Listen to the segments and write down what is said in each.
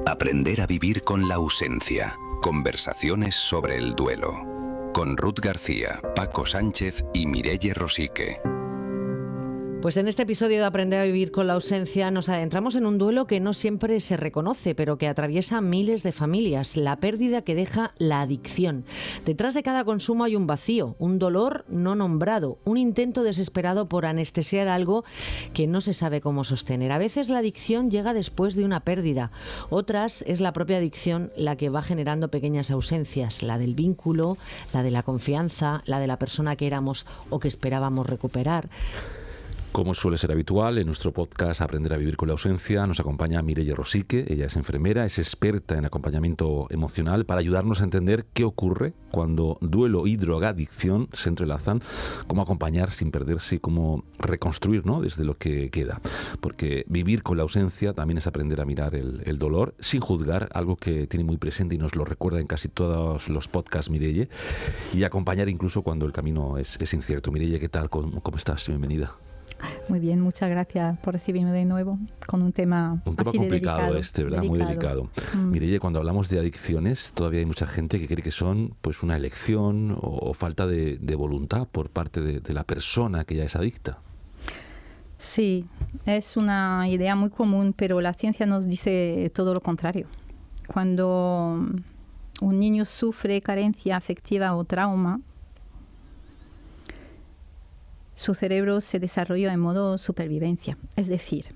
Aprender a vivir con la ausencia. Conversaciones sobre el duelo. Con Ruth García, Paco Sánchez y Mireia Rosique. Pues en este episodio de Aprender a vivir con la ausencia nos adentramos en un duelo que no siempre se reconoce, pero que atraviesa miles de familias, la pérdida que deja la adicción. Detrás de cada consumo hay un vacío, un dolor no nombrado, un intento desesperado por anestesiar algo que no se sabe cómo sostener. A veces la adicción llega después de una pérdida, otras es la propia adicción la que va generando pequeñas ausencias, la del vínculo, la de la confianza, la de la persona que éramos o que esperábamos recuperar. Como suele ser habitual, en nuestro podcast Aprender a vivir con la ausencia nos acompaña Mireia Rosique. Ella es enfermera, es experta en acompañamiento emocional para ayudarnos a entender qué ocurre cuando duelo y drogadicción se entrelazan, cómo acompañar sin perderse y cómo reconstruir, ¿no?, desde lo que queda. Porque vivir con la ausencia también es aprender a mirar el dolor sin juzgar, algo que tiene muy presente y nos lo recuerda en casi todos los podcasts Mireia, y acompañar incluso cuando el camino es incierto. Mireia, ¿qué tal? ¿Cómo estás? Bienvenida. Muy bien, muchas gracias por recibirme de nuevo con un tema así complicado, delicado, ¿verdad? Muy delicado. Mireia, cuando hablamos de adicciones, todavía hay mucha gente que cree que son pues una elección o falta de voluntad por parte de la persona que ya es adicta. Sí, es una idea muy común, pero la ciencia nos dice todo lo contrario. Cuando un niño sufre carencia afectiva o trauma, su cerebro se desarrolla en modo supervivencia. Es decir,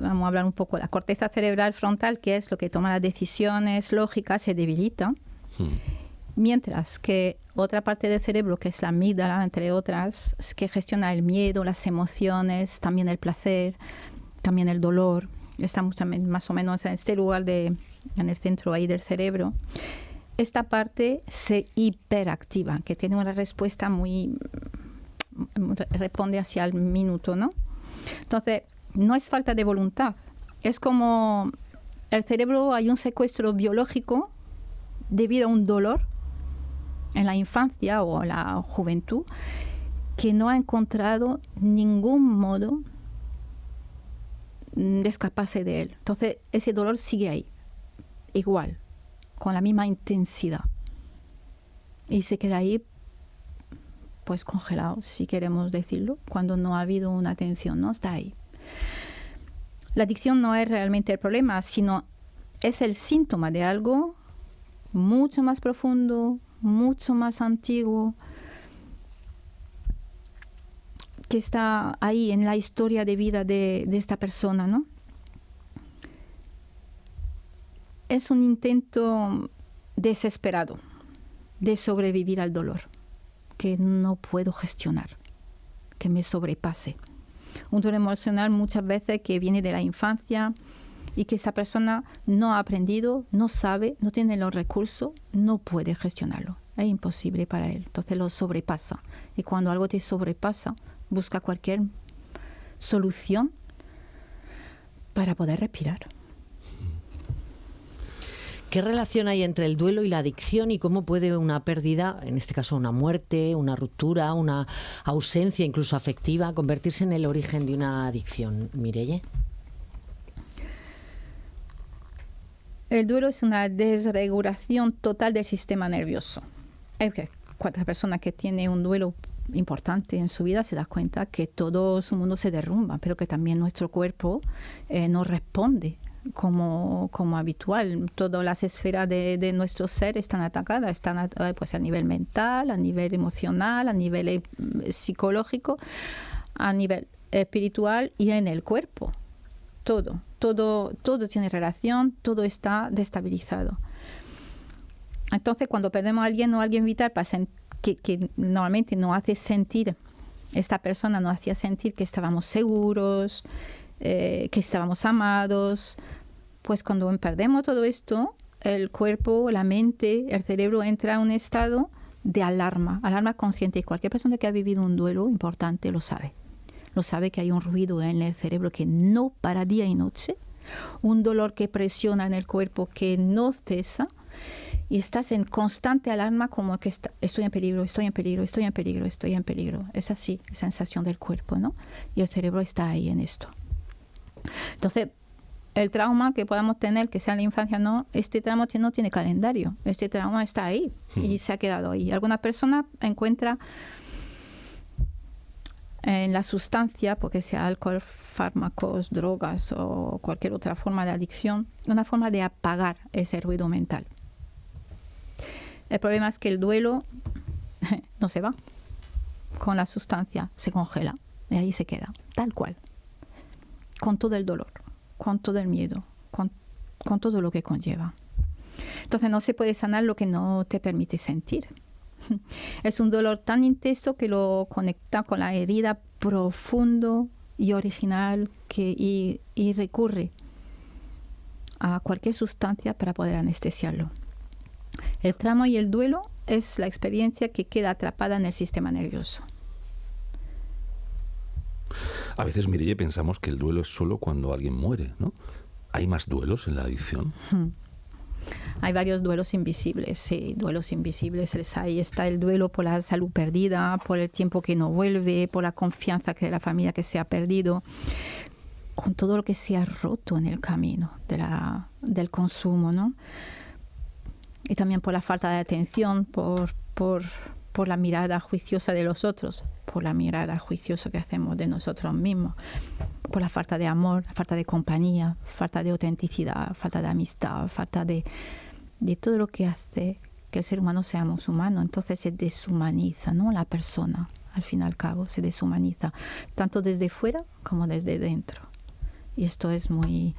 vamos a hablar un poco, la corteza cerebral frontal, que es lo que toma las decisiones lógicas, se debilita, mientras que otra parte del cerebro, que es la amígdala, entre otras, que gestiona el miedo, las emociones, también el placer, también el dolor. Estamos también más o menos en este lugar, en el centro ahí del cerebro. Esta parte se hiperactiva, que tiene una respuesta responde hacia el minuto, ¿no? Entonces, no es falta de voluntad. Es como el cerebro, hay un secuestro biológico debido a un dolor en la infancia o en la juventud que no ha encontrado ningún modo de escaparse de él. Entonces, ese dolor sigue ahí, igual, con la misma intensidad, y se queda ahí pues congelado, si queremos decirlo, cuando no ha habido una atención, no está ahí. La adicción no es realmente el problema, sino es el síntoma de algo mucho más profundo, mucho más antiguo, que está ahí en la historia de vida de esta persona, ¿no? Es un intento desesperado de sobrevivir al dolor, que no puedo gestionar, que me sobrepase. Un dolor emocional muchas veces que viene de la infancia y que esta persona no ha aprendido, no sabe, no tiene los recursos, no puede gestionarlo. Es imposible para él. Entonces lo sobrepasa. Y cuando algo te sobrepasa, busca cualquier solución para poder respirar. ¿Qué relación hay entre el duelo y la adicción y cómo puede una pérdida, en este caso una muerte, una ruptura, una ausencia incluso afectiva, convertirse en el origen de una adicción? Mireia. El duelo es una desregulación total del sistema nervioso. Cuando la persona que tiene un duelo importante en su vida se da cuenta que todo su mundo se derrumba, pero que también nuestro cuerpo no responde como habitual. Todas las esferas de nuestro ser están atacadas, están pues a nivel mental, a nivel emocional, a nivel psicológico, a nivel espiritual y en el cuerpo. Todo tiene relación, todo está destabilizado. Entonces, cuando perdemos a alguien o a alguien vital, que normalmente nos hace sentir, esta persona nos hacía sentir que estábamos seguros, que estábamos amados, pues cuando perdemos todo esto, el cuerpo, la mente, el cerebro entra en un estado de alarma consciente. Y cualquier persona que ha vivido un duelo importante lo sabe que hay un ruido en el cerebro que no para día y noche, un dolor que presiona en el cuerpo que no cesa, y estás en constante alarma, como que estoy en peligro, estoy en peligro, estoy en peligro, estoy en peligro. Es así, sensación del cuerpo, ¿no? Y el cerebro está ahí en esto. Entonces, el trauma que podamos tener, que sea en la infancia, no, este trauma no tiene calendario, este trauma está ahí y se ha quedado ahí. Alguna persona encuentra en la sustancia, porque sea alcohol, fármacos, drogas o cualquier otra forma de adicción, una forma de apagar ese ruido mental. El problema es que el duelo no se va con la sustancia, se congela y ahí se queda, tal cual, con todo el dolor, con todo el miedo, con todo lo que conlleva. Entonces no se puede sanar lo que no te permite sentir. Es un dolor tan intenso que lo conecta con la herida profundo y original y recurre a cualquier sustancia para poder anestesiarlo. El trauma y el duelo es la experiencia que queda atrapada en el sistema nervioso. A veces, Mireia, pensamos que el duelo es solo cuando alguien muere, ¿no? ¿Hay más duelos en la adicción? Hay varios duelos invisibles, sí, duelos invisibles. Ahí está el duelo por la salud perdida, por el tiempo que no vuelve, por la confianza de la familia que se ha perdido, con todo lo que se ha roto en el camino del consumo, ¿no? Y también por la falta de atención, por la mirada juiciosa de los otros, por la mirada juiciosa que hacemos de nosotros mismos, por la falta de amor, falta de compañía, falta de autenticidad, falta de amistad, falta de todo lo que hace que el ser humano seamos humanos. Entonces se deshumaniza, ¿no? La persona, al fin y al cabo, se deshumaniza, tanto desde fuera como desde dentro. Y esto es muy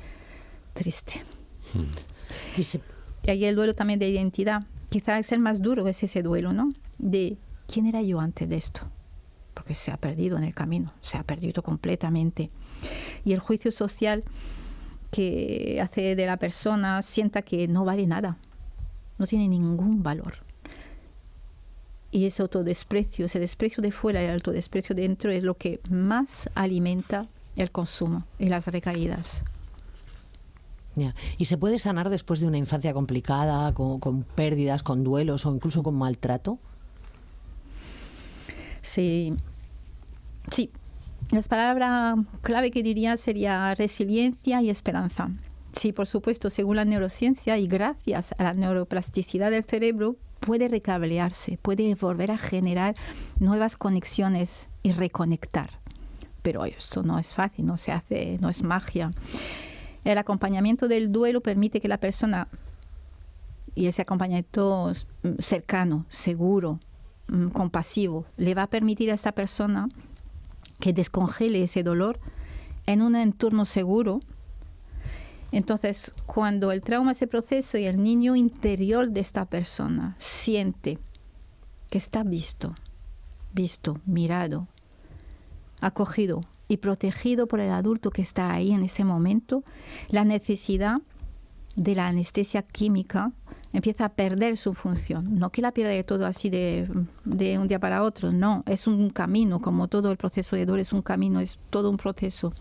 triste. Y ahí el duelo también de identidad. Quizás es el más duro, es ese duelo, ¿no? De quién era yo antes de esto. Porque se ha perdido en el camino, se ha perdido completamente. Y el juicio social que hace de la persona sienta que no vale nada, no tiene ningún valor. Y ese autodesprecio, ese desprecio de fuera y el autodesprecio de dentro es lo que más alimenta el consumo y las recaídas. Yeah. ¿Y se puede sanar después de una infancia complicada, con pérdidas, con duelos o incluso con maltrato? Sí. Las palabras clave que diría sería resiliencia y esperanza. Sí, por supuesto, según la neurociencia y gracias a la neuroplasticidad del cerebro, puede recablearse, puede volver a generar nuevas conexiones y reconectar. Pero esto no es fácil, no se hace, no es magia. El acompañamiento del duelo permite que la persona, y ese acompañamiento cercano, seguro, compasivo, le va a permitir a esta persona que descongele ese dolor en un entorno seguro. Entonces, cuando el trauma se procesa y el niño interior de esta persona siente que está visto, mirado, acogido y protegido por el adulto que está ahí en ese momento, la necesidad de la anestesia química empieza a perder su función. No que la pierda de todo así de un día para otro, no, es un camino, como todo el proceso de duelo es un camino, es todo un proceso.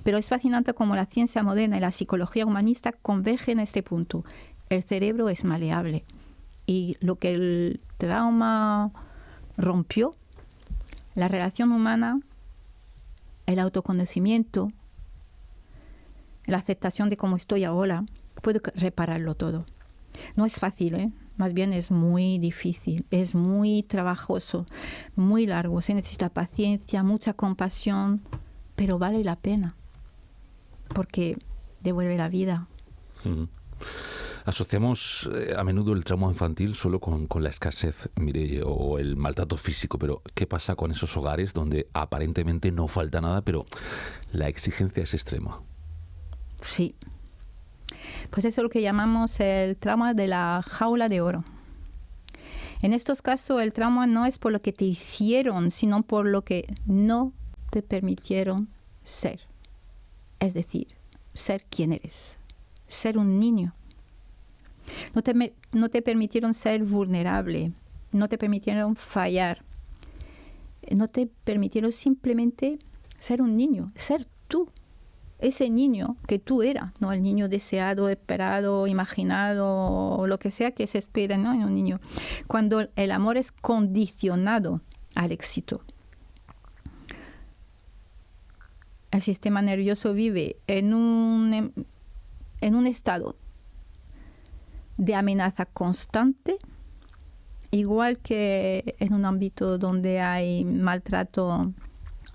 Pero es fascinante cómo la ciencia moderna y la psicología humanista convergen a este punto. El cerebro es maleable y lo que el trauma rompió, la relación humana, el autoconocimiento, la aceptación de cómo estoy ahora, puedo repararlo todo. No es fácil, ¿eh? Más bien es muy difícil, es muy trabajoso, muy largo. Se necesita paciencia, mucha compasión, pero vale la pena, porque devuelve la vida. Asociamos a menudo el trauma infantil solo con la escasez, Mireia, o el maltrato físico, pero ¿qué pasa con esos hogares donde aparentemente no falta nada, pero la exigencia es extrema? Sí. Pues eso es lo que llamamos el trauma de la jaula de oro. En estos casos el trauma no es por lo que te hicieron, sino por lo que no te permitieron ser. Es decir, ser quien eres, ser un niño. No te permitieron ser vulnerable, no te permitieron fallar, no te permitieron simplemente ser un niño, ser tú. Ese niño que tú eras, no el niño deseado, esperado, imaginado, o lo que sea que se espera, ¿no?, en un niño. Cuando el amor es condicionado al éxito. El sistema nervioso vive en en un estado de amenaza constante, igual que en un ámbito donde hay maltrato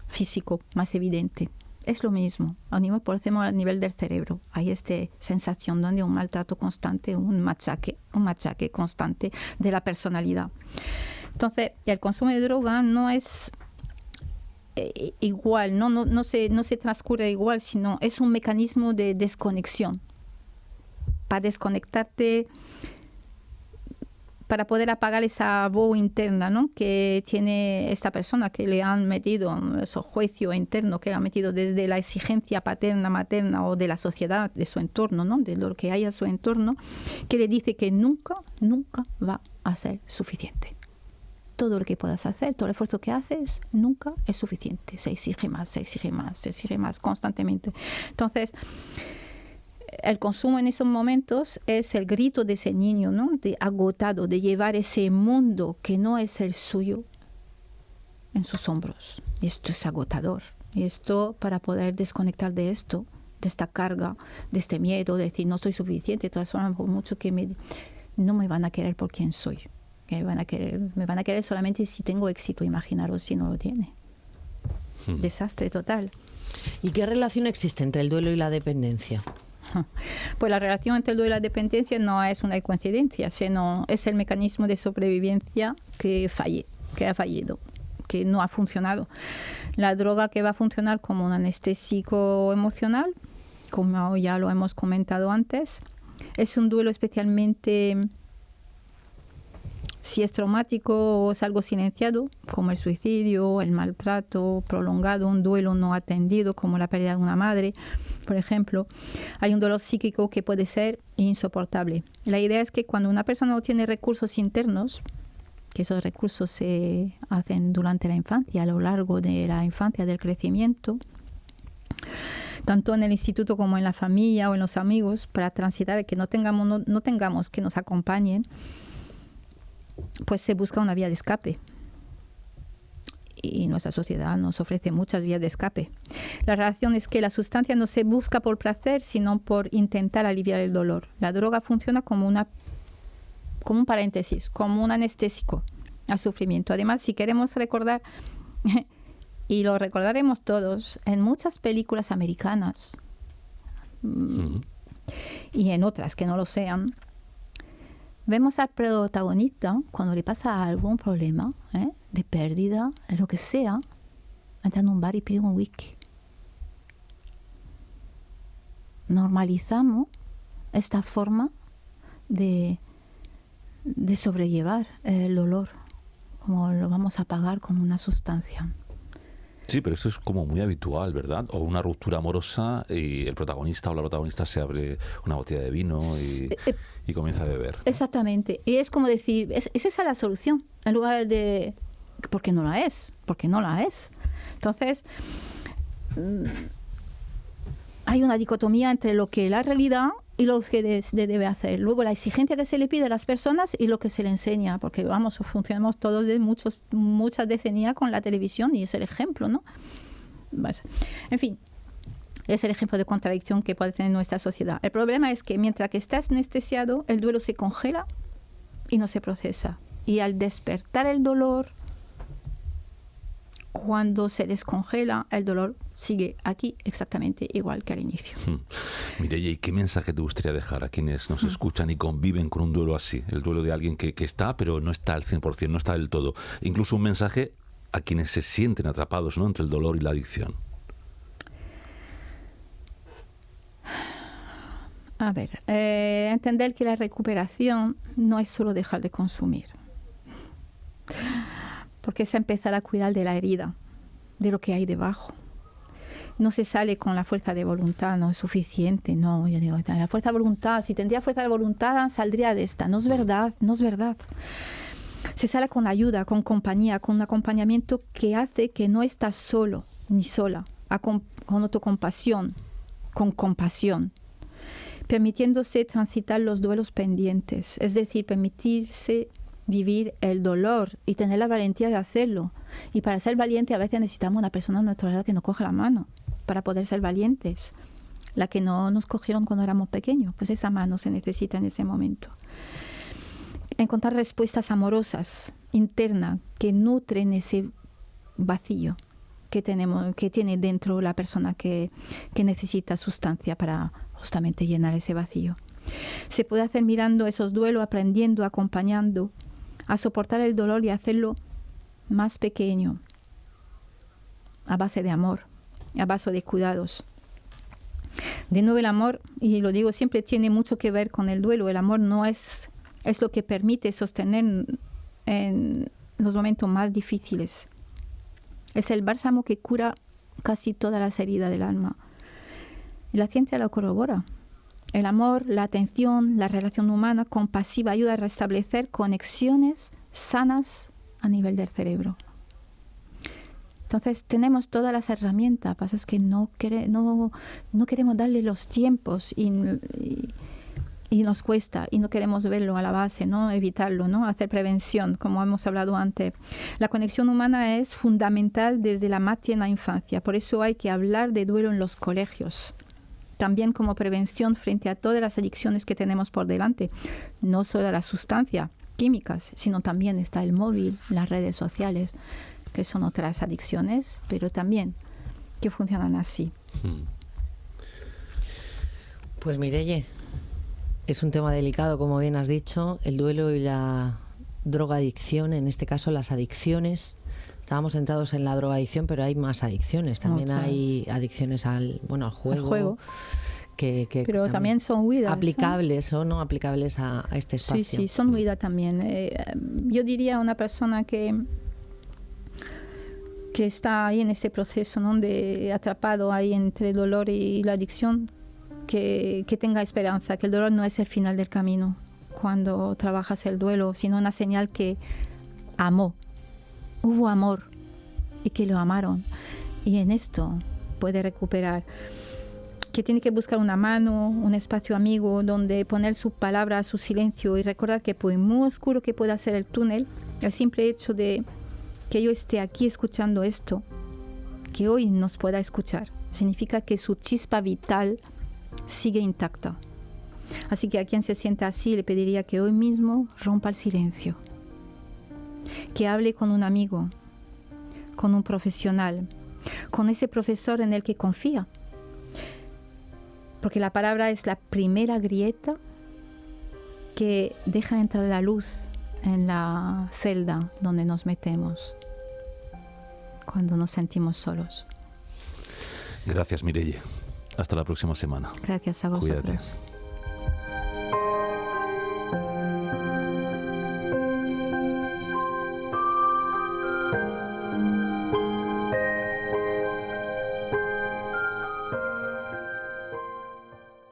físico más evidente. Es lo mismo, por ejemplo, a nivel del cerebro. Hay esta sensación donde un maltrato constante, un machaque constante de la personalidad. Entonces, el consumo de droga no es igual, no se transcurre igual, sino es un mecanismo de desconexión. Para desconectarte, para poder apagar esa voz interna, ¿no?, que tiene esta persona, que le han metido, ese juicio interno que le han metido desde la exigencia paterna, materna o de la sociedad, de su entorno, ¿no?, de lo que hay a su entorno, que le dice que nunca va a ser suficiente. Todo lo que puedas hacer, todo el esfuerzo que haces, nunca es suficiente. Se exige más constantemente. Entonces, el consumo en esos momentos es el grito de ese niño, ¿no?, de agotado, de llevar ese mundo que no es el suyo en sus hombros. Y esto es agotador. Y esto, para poder desconectar de esto, de esta carga, de este miedo, de decir no soy suficiente, de todas formas, por mucho que no me van a querer por quien soy. Me van a querer solamente si tengo éxito, imaginaros si no lo tiene. Desastre total. ¿Y qué relación existe entre el duelo y la dependencia? Pues la relación entre el duelo y la dependencia no es una coincidencia, sino es el mecanismo de sobrevivencia que ha fallido, que no ha funcionado. La droga que va a funcionar como un anestésico emocional, como ya lo hemos comentado antes, es un duelo especialmente, si es traumático o es algo silenciado, como el suicidio, el maltrato prolongado, un duelo no atendido, como la pérdida de una madre, por ejemplo. Hay un dolor psíquico que puede ser insoportable. La idea es que cuando una persona no tiene recursos internos, que esos recursos se hacen durante la infancia, a lo largo de la infancia, del crecimiento, tanto en el instituto como en la familia o en los amigos, para transitar, que no tengamos que nos acompañen, pues se busca una vía de escape. Y nuestra sociedad nos ofrece muchas vías de escape. La relación es que la sustancia no se busca por placer, sino por intentar aliviar el dolor. La droga funciona como un paréntesis, como un anestésico al sufrimiento. Además, si queremos recordar, y lo recordaremos todos, en muchas películas americanas y en otras que no lo sean, vemos al protagonista, cuando le pasa algún problema, de pérdida, lo que sea, entra en un bar y pide un whisky. Normalizamos esta forma de sobrellevar el dolor, como lo vamos a pagar como una sustancia. Sí, pero eso es como muy habitual, ¿verdad? O una ruptura amorosa y el protagonista o la protagonista se abre una botella de vino y comienza a beber, ¿no? Exactamente. Y es como decir, ¿es esa la solución? En lugar de, ¿por qué no la es? ¿Por qué no la es? Entonces, hay una dicotomía entre lo que es la realidad y lo que se debe hacer. Luego, la exigencia que se le pide a las personas y lo que se le enseña, porque funcionamos todos de muchas decenias con la televisión y es el ejemplo, ¿no? Pues, en fin, es el ejemplo de contradicción que puede tener nuestra sociedad. El problema es que mientras que estás anestesiado, el duelo se congela y no se procesa. Y al despertar el dolor, cuando se descongela, el dolor sigue aquí exactamente igual que al inicio. Mireia, ¿y qué mensaje te gustaría dejar a quienes nos escuchan y conviven con un duelo así? El duelo de alguien que está, pero no está al 100%, no está del todo. Incluso un mensaje a quienes se sienten atrapados, ¿no?, entre el dolor y la adicción. A ver, entender que la recuperación no es solo dejar de consumir, porque es empezar a cuidar de la herida, de lo que hay debajo. No se sale con la fuerza de voluntad, no es suficiente, no, yo digo, la fuerza de voluntad, si tendría fuerza de voluntad saldría de esta, no es verdad, no es verdad. Se sale con ayuda, con compañía, con un acompañamiento que hace que no estás solo ni sola, con autocompasión, con compasión, permitiéndose transitar los duelos pendientes, es decir, permitirse vivir el dolor y tener la valentía de hacerlo. Y para ser valiente a veces necesitamos una persona a nuestra edad que nos coja la mano para poder ser valientes. la que no nos cogieron cuando éramos pequeños. Pues esa mano se necesita en ese momento. Encontrar respuestas amorosas, internas, que nutren ese vacío que tiene dentro la persona que necesita sustancia para justamente llenar ese vacío. Se puede hacer mirando esos duelos, aprendiendo, acompañando, a soportar el dolor y hacerlo más pequeño, a base de amor, a base de cuidados. De nuevo, el amor, y lo digo siempre, tiene mucho que ver con el duelo. El amor no es lo que permite sostener en los momentos más difíciles. Es el bálsamo que cura casi todas las heridas del alma. Y la ciencia lo corrobora. El amor, la atención, la relación humana compasiva ayuda a restablecer conexiones sanas a nivel del cerebro. Entonces tenemos todas las herramientas, pasa es que no queremos darle los tiempos y nos cuesta y no queremos verlo a la base, ¿no? Evitarlo, ¿no? Hacer prevención, como hemos hablado antes. La conexión humana es fundamental desde la más tierna infancia, por eso hay que hablar de duelo en los colegios. También como prevención frente a todas las adicciones que tenemos por delante, no solo las sustancias químicas, sino también está el móvil, las redes sociales, que son otras adicciones, pero también que funcionan así. Pues Mireille, es un tema delicado, como bien has dicho, el duelo y la drogadicción, en este caso las adicciones. Estábamos centrados en la drogadicción, pero hay más adicciones. También muchas. Hay adicciones al juego. Pero también son huidas. Aplicables o no aplicables a este espacio. Sí, son huidas también. Yo diría a una persona que está ahí en ese proceso, ¿no? De atrapado ahí entre el dolor y la adicción, que tenga esperanza, que el dolor no es el final del camino cuando trabajas el duelo, sino una señal que hubo amor y que lo amaron, y en esto puede recuperar, que tiene que buscar una mano, un espacio amigo donde poner sus palabras, su silencio, y recordar que por muy oscuro que pueda ser el túnel, el simple hecho de que yo esté aquí escuchando esto, que hoy nos pueda escuchar, significa que su chispa vital sigue intacta. Así que a quien se sienta así le pediría que hoy mismo rompa el silencio, que hable con un amigo, con un profesional, con ese profesor en el que confía, porque la palabra es la primera grieta que deja entrar la luz en la celda donde nos metemos cuando nos sentimos solos. Gracias, Mireille. Hasta la próxima semana. Gracias a vosotros. Cuídate.